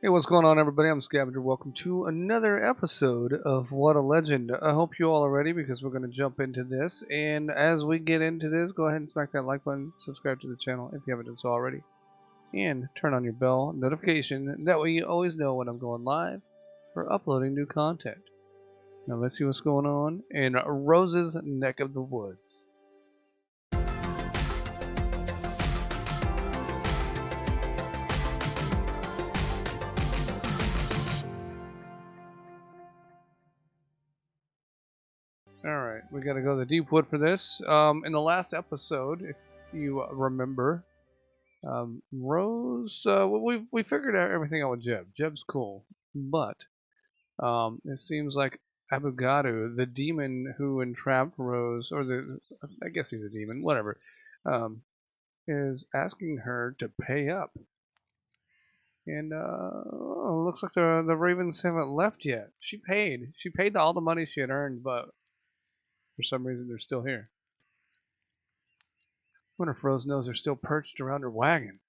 Hey, what's going on, everybody? I'm Scavenger. Welcome to another episode of What a Legend. I hope you all are ready because we're going to jump into this. And as we get into this, go ahead and smack that like button, subscribe to the channel if you haven't done so already, and turn on your bell notification. That way you always know when I'm going live or uploading new content. Now let's see what's going on in Rose's neck of the woods. Alright, we gotta go to the deep wood for this. In the last episode, if you remember, Rose, we figured out everything out with Jeb. Jeb's cool, but it seems like Abugadu, the demon who entrapped Rose, or I guess he's a demon, whatever, um, is asking her to pay up. And looks like the Ravens haven't left yet. She paid. She paid all the money she had earned, but for some reason they're still here. Wonder if Rose knows they're still perched around her wagon.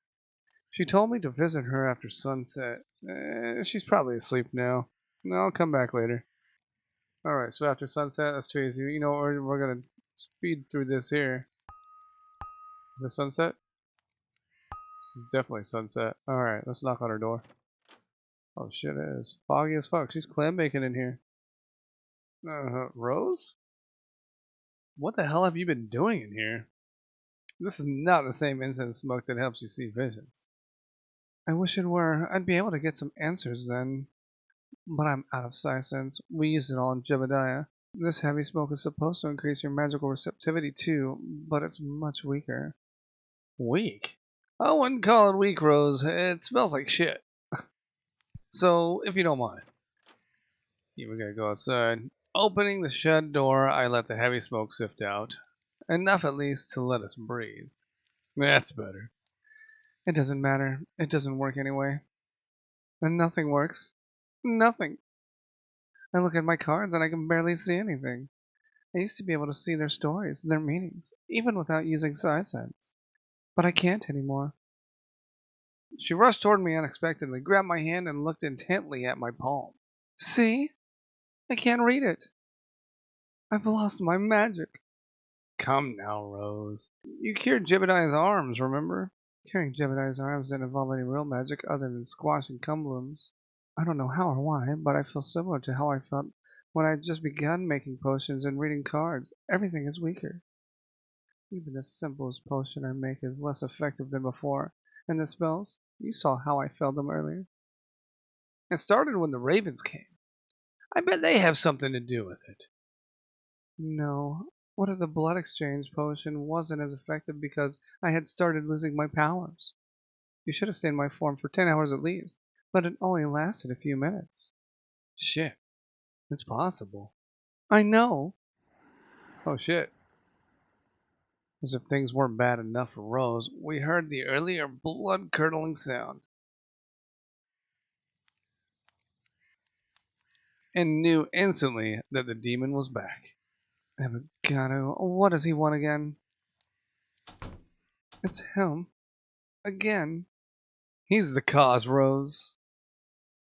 She told me to visit her after sunset. She's probably asleep now. No, I'll come back later. Alright, so after sunset, that's too easy. You know, we're gonna speed through this here. Is it sunset? This is definitely sunset. Alright, let's knock on her door. Oh shit, it is foggy as fuck. She's clam baking in here. Rose? What the hell have you been doing in here? This is not the same incense smoke that helps you see visions. I wish it were. I'd be able to get some answers then. But I'm out of Psysense. We used it all in Jebediah. This heavy smoke is supposed to increase your magical receptivity too, but it's much weaker. Weak? I wouldn't call it weak, Rose. It smells like shit. So, if you don't mind. Yeah, we gotta go outside. Opening the shed door, I let the heavy smoke sift out. Enough at least to let us breathe. That's better. It doesn't matter. It doesn't work anyway. And nothing works. Nothing. I look at my cards and I can barely see anything. I used to be able to see their stories, their meanings, even without using Psysense. But I can't anymore. She rushed toward me unexpectedly, grabbed my hand, and looked intently at my palm. See? I can't read it. I've lost my magic. Come now, Rose. You cured Jebediah's arms, remember? Curing Jebediah's arms didn't involve any real magic other than squashing Cumblooms. I don't know how or why, but I feel similar to how I felt when I had just begun making potions and reading cards. Everything is weaker. Even the simplest potion I make is less effective than before. And the spells? You saw how I felt them earlier. It started when the ravens came. I bet they have something to do with it. No. What if the blood exchange potion wasn't as effective because I had started losing my powers? You should have stayed in my form for 10 hours at least, but it only lasted a few minutes. Shit. It's possible. I know. Oh shit. As if things weren't bad enough for Rose, we heard the earlier blood-curdling sound and knew instantly that the demon was back. Abugado, what does he want again? It's him. Again. He's the cause, Rose.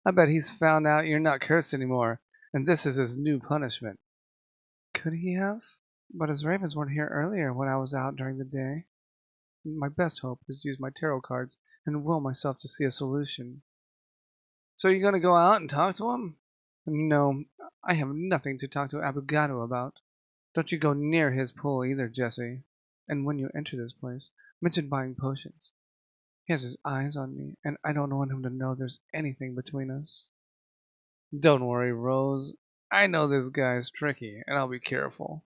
I bet he's found out you're not cursed anymore, and this is his new punishment. Could he have? But his ravens weren't here earlier when I was out during the day. My best hope is to use my tarot cards and will myself to see a solution. So you're gonna go out and talk to him? No, I have nothing to talk to Abugado about. Don't you go near his pool either, Jesse. And when you enter this place, mention buying potions. He has his eyes on me, and I don't want him to know there's anything between us. Don't worry, Rose. I know this guy's tricky, and I'll be careful.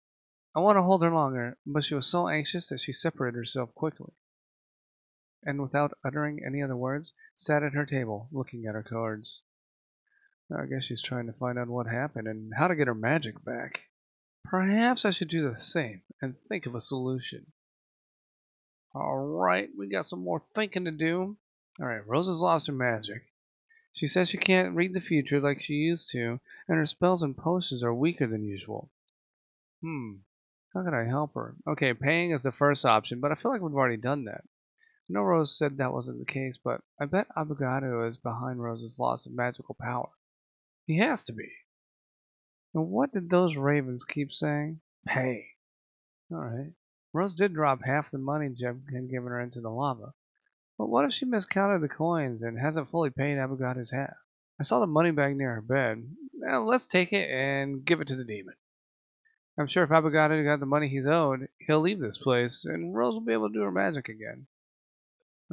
I want to hold her longer, but she was so anxious that she separated herself quickly, and without uttering any other words, sat at her table, looking at her cards. I guess she's trying to find out what happened and how to get her magic back. Perhaps I should do the same and think of a solution. Alright, we got some more thinking to do. Alright, Rose has lost her magic. She says she can't read the future like she used to, and her spells and potions are weaker than usual. How can I help her? Okay, paying is the first option, but I feel like we've already done that. I know Rose said that wasn't the case, but I bet Abogado is behind Rose's loss of magical power. He has to be. And what did those ravens keep saying? Pay. Alright. Rose did drop half the money Jeb had given her into the lava. But what if she miscounted the coins and hasn't fully paid Abogado's half? I saw the money bag near her bed. Well, let's take it and give it to the demon. I'm sure if Abogado got the money he's owed, he'll leave this place, and Rose will be able to do her magic again.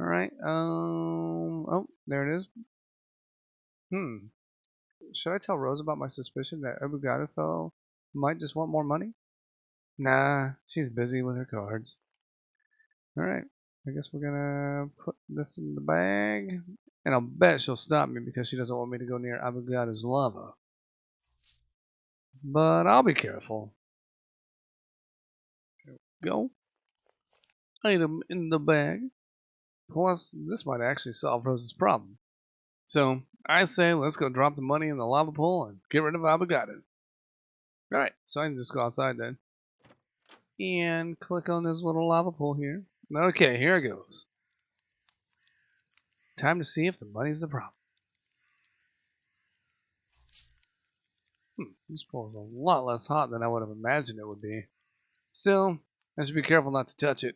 Alright, oh, there it is. Should I tell Rose about my suspicion that Abogado fellow might just want more money? Nah, she's busy with her cards. Alright, I guess we're gonna put this in the bag, and I'll bet she'll stop me because she doesn't want me to go near Abogado's lava. But I'll be careful. There we go. Item in the bag. Plus, this might actually solve Rose's problem. So, I say let's go drop the money in the lava pool and get rid of Abogado. Alright, so I can just go outside then. And click on this little lava pool here. Okay, here it goes. Time to see if the money's the problem. This pool is a lot less hot than I would have imagined it would be. Still, I should be careful not to touch it.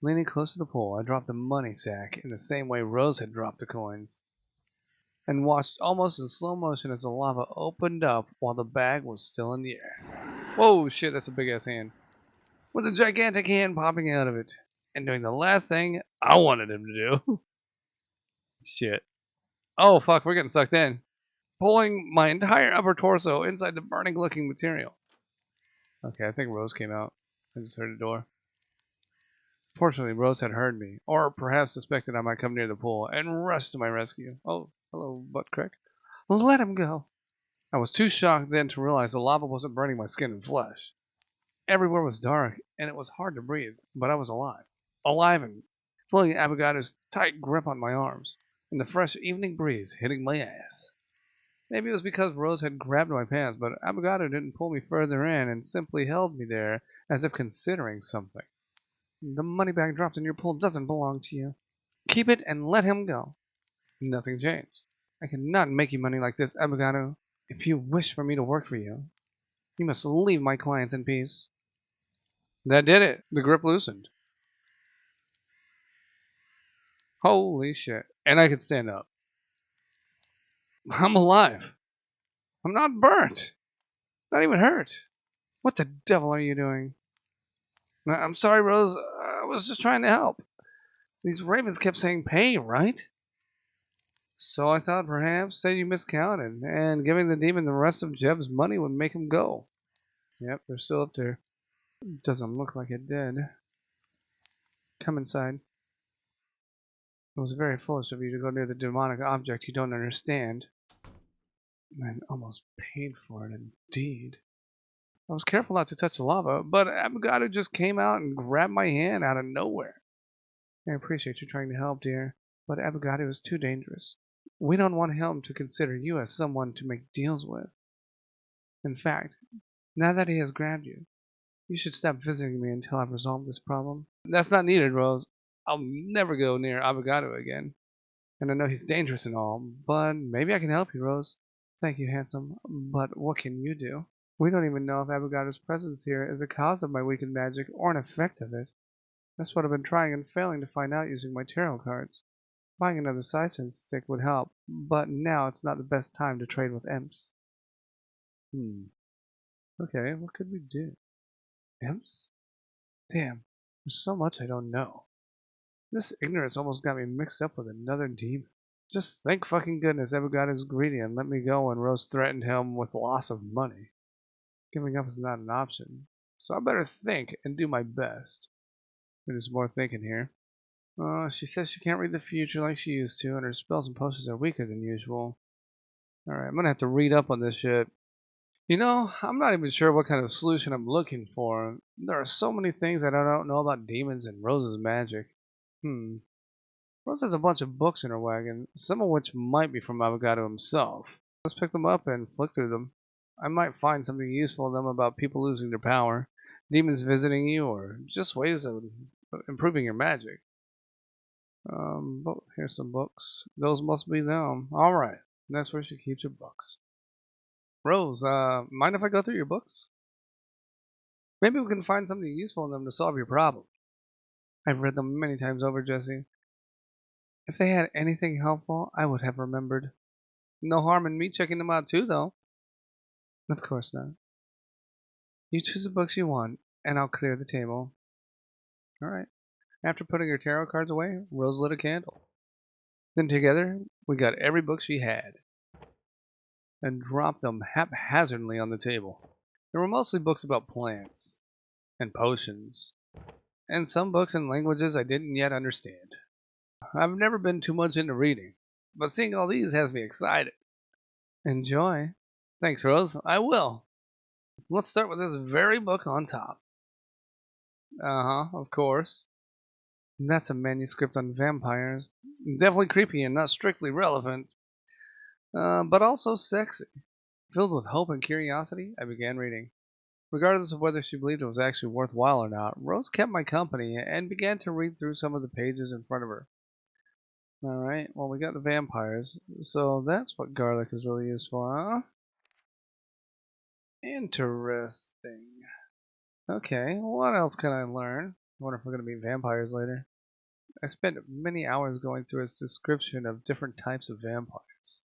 Leaning close to the pool, I dropped the money sack in the same way Rose had dropped the coins, and watched almost in slow motion as the lava opened up while the bag was still in the air. Whoa, shit, that's a big ass hand. With a gigantic hand popping out of it, and doing the last thing I wanted him to do. Shit. Oh, fuck, we're getting sucked in. Pulling my entire upper torso inside the burning looking material. Okay, I think Rose came out. I just heard a door. Fortunately, Rose had heard me, or perhaps suspected I might come near the pool, and rushed to my rescue. Oh, hello, Butt Crick. Let him go. I was too shocked then to realize the lava wasn't burning my skin and flesh. Everywhere was dark, and it was hard to breathe, but I was alive. Alive and feeling Abogado's tight grip on my arms, and the fresh evening breeze hitting my ass. Maybe it was because Rose had grabbed my pants, but Abogado didn't pull me further in and simply held me there as if considering something. The money bag dropped in your pool doesn't belong to you. Keep it and let him go. Nothing changed. I cannot make you money like this, Abogado. If you wish for me to work for you, you must leave my clients in peace. That did it. The grip loosened. Holy shit. And I can stand up. I'm alive. I'm not burnt. Not even hurt. What the devil are you doing? I'm sorry, Rose. I was just trying to help. These ravens kept saying pay, right? So I thought perhaps that you miscounted, and giving the demon the rest of Jeb's money would make him go. Yep, they're still up there. Doesn't look like it did. Come inside. It was very foolish of you to go near the demonic object you don't understand. And almost paid for it, indeed. I was careful not to touch the lava, but Abogado just came out and grabbed my hand out of nowhere. I appreciate you trying to help, dear, but Abogado is too dangerous. We don't want him to consider you as someone to make deals with. In fact, now that he has grabbed you, you should stop visiting me until I've resolved this problem. That's not needed, Rose. I'll never go near Abogado again. And I know he's dangerous and all, but maybe I can help you, Rose. Thank you, handsome, but what can you do? We don't even know if Abogado's presence here is a cause of my weakened magic or an effect of it. That's what I've been trying and failing to find out using my tarot cards. Buying another Sisense stick would help, but now it's not the best time to trade with imps. Okay, what could we do? Imps? Damn, there's so much I don't know. This ignorance almost got me mixed up with another demon. Just thank fucking goodness Abogado's greedy and let me go when Rose threatened him with loss of money. Giving up is not an option, so I better think and do my best. There's more thinking here. She says she can't read the future like she used to, and her spells and potions are weaker than usual. Alright, I'm gonna have to read up on this shit. You know, I'm not even sure what kind of solution I'm looking for. There are so many things that I don't know about demons and Rose's magic. Rose has a bunch of books in her wagon, some of which might be from Abogado himself. Let's pick them up and flick through them. I might find something useful in them about people losing their power, demons visiting you, or just ways of improving your magic. Here's some books. Those must be them. Alright. That's where she keeps her books. Rose, mind if I go through your books? Maybe we can find something useful in them to solve your problem. I've read them many times over, Jesse. If they had anything helpful, I would have remembered. No harm in me checking them out too, though. Of course not. You choose the books you want, and I'll clear the table. Alright. After putting her tarot cards away, Rose lit a candle. Then together, we got every book she had and dropped them haphazardly on the table. There were mostly books about plants and potions, and some books in languages I didn't yet understand. I've never been too much into reading, but seeing all these has me excited. Enjoy. Thanks, Rose. I will. Let's start with this very book on top. Of course. That's a manuscript on vampires. Definitely creepy and not strictly relevant, but also sexy. Filled with hope and curiosity, I began reading. Regardless of whether she believed it was actually worthwhile or not, Rose kept my company and began to read through some of the pages in front of her. Alright, well, we got the vampires, so that's what garlic is really used for, huh? Interesting. Okay, what else can I learn? I wonder if we're going to be vampires later. I spent many hours going through its description of different types of vampires,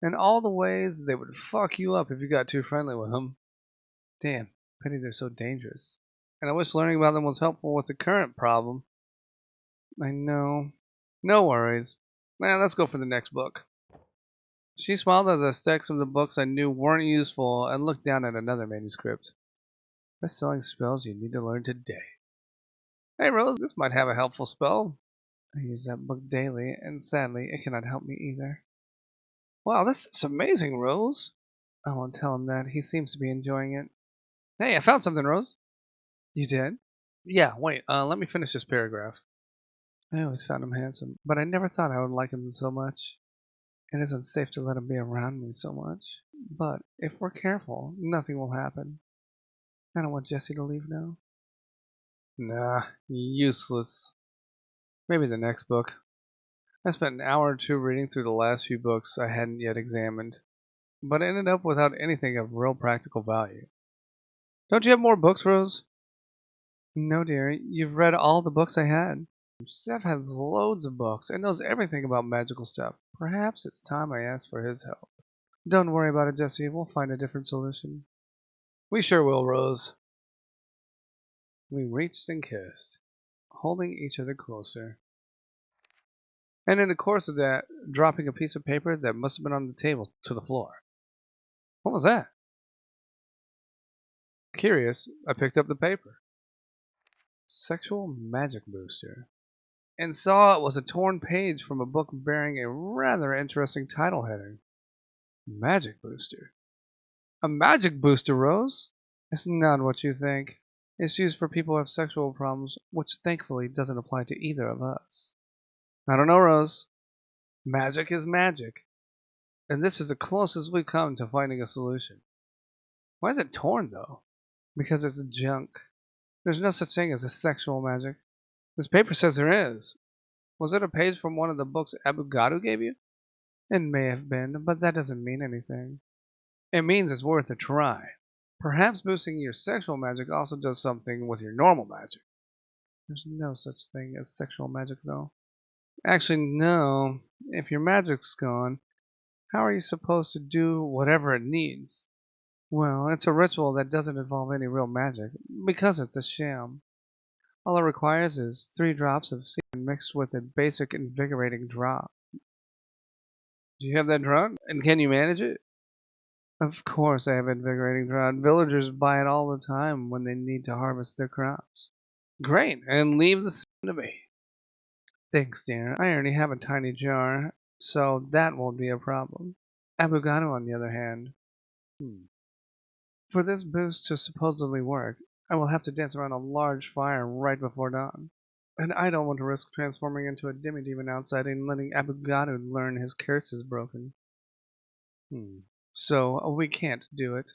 and all the ways they would fuck you up if you got too friendly with them. Damn, pity they're so dangerous. And I wish learning about them was helpful with the current problem. I know. No worries. Now let's go for the next book. She smiled as I stacked some of the books I knew weren't useful and looked down at another manuscript. Best-selling spells you need to learn today. Hey Rose, this might have a helpful spell. I use that book daily, and sadly, it cannot help me either. Wow, this is amazing, Rose. I won't tell him that. He seems to be enjoying it. Hey, I found something, Rose. You did? Yeah, wait, let me finish this paragraph. I always found him handsome, but I never thought I would like him so much. It isn't safe to let him be around me so much. But if we're careful, nothing will happen. I don't want Jesse to leave now. Nah, useless. Maybe the next book. I spent an hour or two reading through the last few books I hadn't yet examined, but ended up without anything of real practical value. Don't you have more books, Rose? No, dear. You've read all the books I had. Seth has loads of books and knows everything about magical stuff. Perhaps it's time I asked for his help. Don't worry about it, Jesse. We'll find a different solution. We sure will, Rose. We reached and kissed, holding each other closer. And in the course of that, dropping a piece of paper that must have been on the table to the floor. What was that? Curious, I picked up the paper. Sexual Magic Booster. And saw it was a torn page from a book bearing a rather interesting title heading. Magic Booster. A magic booster, Rose? It's not what you think. It's used for people who have sexual problems, which thankfully doesn't apply to either of us. I don't know, Rose. Magic is magic. And this is the closest we've come to finding a solution. Why is it torn, though? Because it's junk. There's no such thing as a sexual magic. This paper says there is. Was it a page from one of the books Abugadu gave you? It may have been, but that doesn't mean anything. It means it's worth a try. Perhaps boosting your sexual magic also does something with your normal magic. There's no such thing as sexual magic, though. Actually, no. If your magic's gone, how are you supposed to do whatever it needs? Well, it's a ritual that doesn't involve any real magic, because it's a sham. All it requires is 3 drops of semen mixed with a basic invigorating drop. Do you have that drug? And can you manage it? Of course I have invigorating drug. Villagers buy it all the time when they need to harvest their crops. Great, and leave the semen to me. Thanks, dear. I already have a tiny jar, so that won't be a problem. Abugado, on the other hand. For this boost to supposedly work, I will have to dance around a large fire right before dawn. And I don't want to risk transforming into a demon outside and letting Abugado learn his curse is broken. So we can't do it.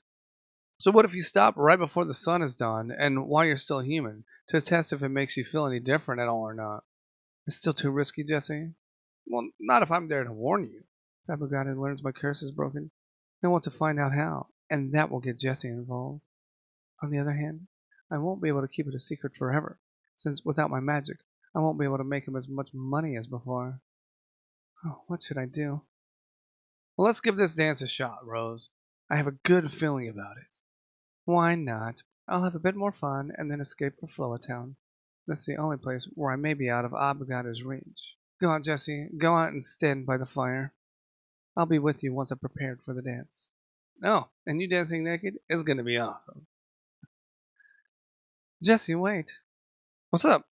So what if you stop right before the sun is dawn and while you're still human to test if it makes you feel any different at all or not? It's still too risky, Jesse. Well, not if I'm there to warn you. If Abugado learns my curse is broken, he'll want to find out how, and that will get Jesse involved. On the other hand, I won't be able to keep it a secret forever, since without my magic, I won't be able to make him as much money as before. Oh, what should I do? Well, let's give this dance a shot, Rose. I have a good feeling about it. Why not? I'll have a bit more fun and then escape for Floa Town. That's the only place where I may be out of Abigado's reach. Go on, Jesse. Go out and stand by the fire. I'll be with you once I'm prepared for the dance. Oh, and you dancing naked is going to be awesome. Jesse, wait. What's up?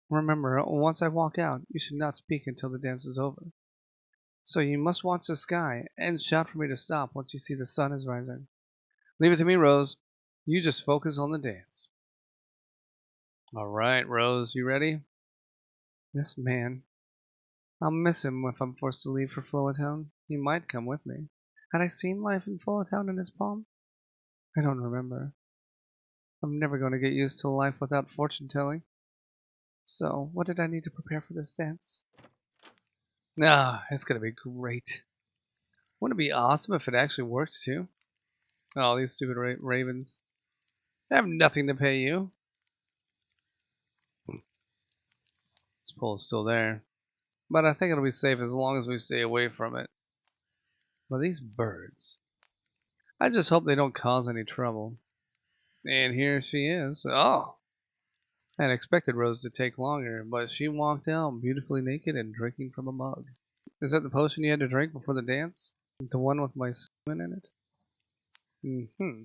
Remember, once I walk out, you should not speak until the dance is over. So you must watch the sky and shout for me to stop once you see the sun is rising. Leave it to me, Rose. You just focus on the dance. All right, Rose, you ready? Yes, man. I'll miss him if I'm forced to leave for Floa Town. He might come with me. Had I seen life in Floa Town in his palm? I don't remember. I'm never going to get used to life without fortune-telling. So, what did I need to prepare for this dance? Ah, it's going to be great. Wouldn't it be awesome if it actually worked, too? Oh, these stupid ravens. They have nothing to pay you. This pole is still there. But I think it'll be safe as long as we stay away from it. But these birds. I just hope they don't cause any trouble. And here she is. Oh! I had expected Rose to take longer, but she walked out beautifully naked and drinking from a mug. Is that the potion you had to drink before the dance? The one with my semen in it? Mm-hmm.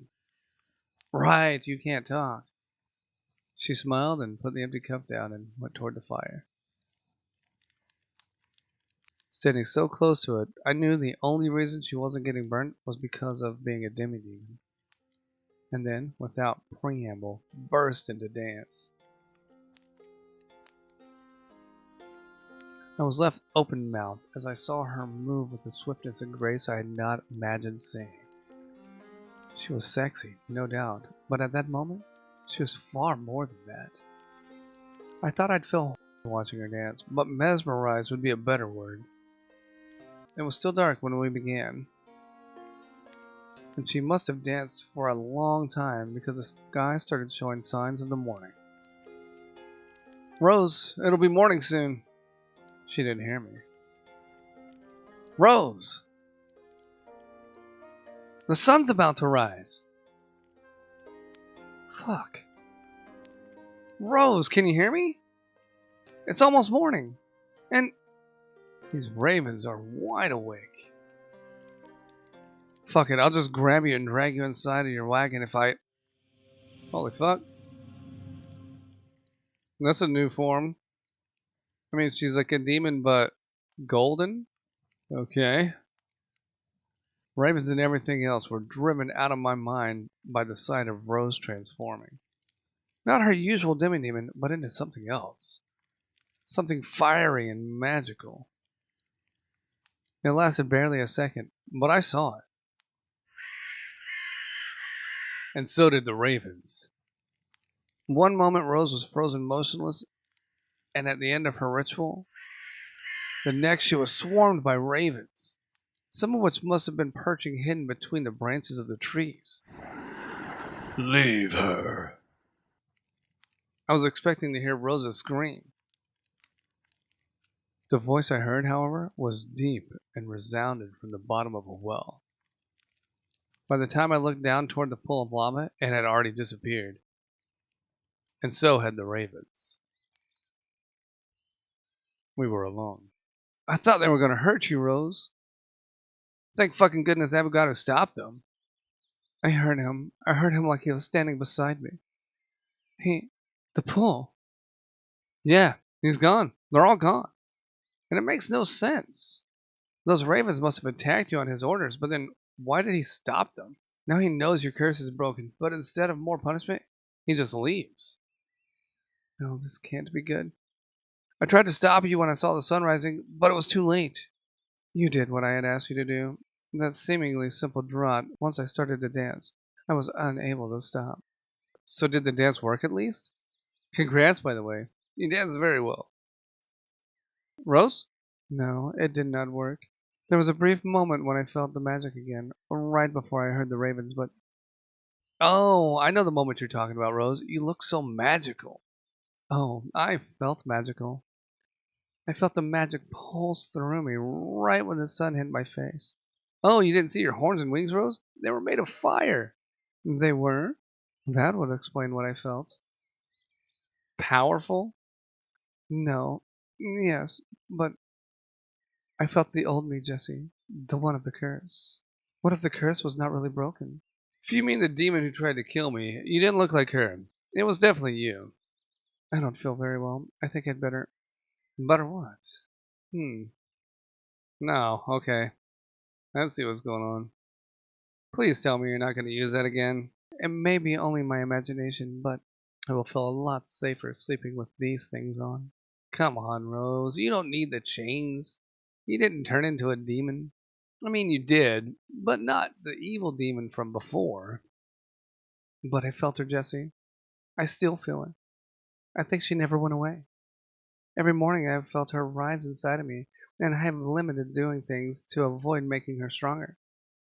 Right, you can't talk. She smiled and put the empty cup down and went toward the fire. Standing so close to it, I knew the only reason she wasn't getting burnt was because of being a demigod. And then, without preamble, burst into dance. I was left open-mouthed as I saw her move with a swiftness and grace I had not imagined seeing. She was sexy, no doubt, but at that moment, she was far more than that. I thought I'd feel watching her dance, but mesmerized would be a better word. It was still dark when we began, and she must have danced for a long time because the sky started showing signs of the morning. Rose, it'll be morning soon. She didn't hear me. Rose! The sun's about to rise. Fuck. Rose, can you hear me? It's almost morning. And these ravens are wide awake. Fuck it, I'll just grab you and drag you inside of your wagon if I... Holy fuck. That's a new form. I mean, she's like a demon, but golden? Okay. Ravens and everything else were driven out of my mind by the sight of Rose transforming. Not her usual demon, but into something else. Something fiery and magical. It lasted barely a second, but I saw it. And so did the ravens. One moment Rose was frozen motionless, and at the end of her ritual, the next she was swarmed by ravens, some of which must have been perching hidden between the branches of the trees. Leave her. I was expecting to hear Rosa scream. The voice I heard, however, was deep and resounded from the bottom of a well. By the time I looked down toward the pool of lava, it had already disappeared. And so had the ravens. We were alone. I thought they were going to hurt you, Rose. Thank fucking goodness Abugado stopped them. I heard him like he was standing beside me. The pool. Yeah, he's gone. They're all gone. And it makes no sense. Those ravens must have attacked you on his orders, but then why did he stop them? Now he knows your curse is broken, but instead of more punishment, he just leaves. No, this can't be good. I tried to stop you when I saw the sun rising, but it was too late. You did what I had asked you to do. That seemingly simple draught, once I started to dance, I was unable to stop. So did the dance work at least? Congrats, by the way. You danced very well. Rose? No, it did not work. There was a brief moment when I felt the magic again, right before I heard the ravens, but... Oh, I know the moment you're talking about, Rose. You look so magical. Oh, I felt magical. I felt the magic pulse through me right when the sun hit my face. Oh, you didn't see your horns and wings, Rose? They were made of fire. They were? That would explain what I felt. Powerful? No. Yes, but I felt the old me, Jesse. The one of the curse. What if the curse was not really broken? If you mean the demon who tried to kill me, you didn't look like her. It was definitely you. I don't feel very well. I think I'd better... Better what? No, okay. Let's see what's going on. Please tell me you're not going to use that again. It may be only my imagination, but I will feel a lot safer sleeping with these things on. Come on, Rose. You don't need the chains. You didn't turn into a demon. I mean, you did, but not the evil demon from before. But I felt her, Jesse. I still feel it. I think she never went away. Every morning I have felt her rise inside of me, and I have limited doing things to avoid making her stronger.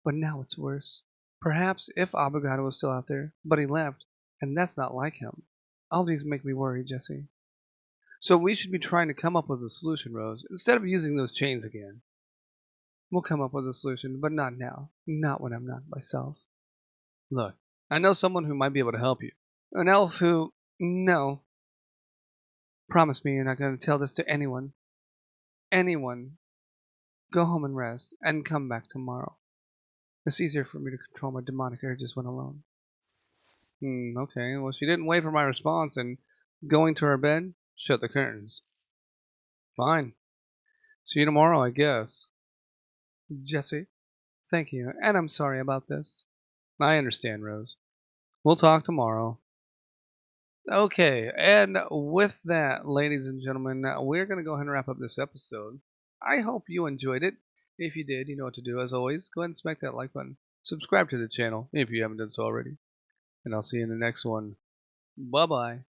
But now it's worse. Perhaps if Abogado was still out there, but he left, and that's not like him. All these make me worry, Jesse. So we should be trying to come up with a solution, Rose, instead of using those chains again. We'll come up with a solution, but not now. Not when I'm not myself. Look, I know someone who might be able to help you. An elf who... No. Promise me you're not going to tell this to anyone. Anyone. Go home and rest, and come back tomorrow. It's easier for me to control my demonic urges when alone. Okay. Well, she didn't wait for my response, and going to her bed, shut the curtains. Fine. See you tomorrow, I guess. Jesse, thank you, and I'm sorry about this. I understand, Rose. We'll talk tomorrow. Okay, and with that, ladies and gentlemen, we're going to go ahead and wrap up this episode. I hope you enjoyed it. If you did, you know what to do. As always, go ahead and smack that like button. Subscribe to the channel if you haven't done so already. And I'll see you in the next one. Bye-bye.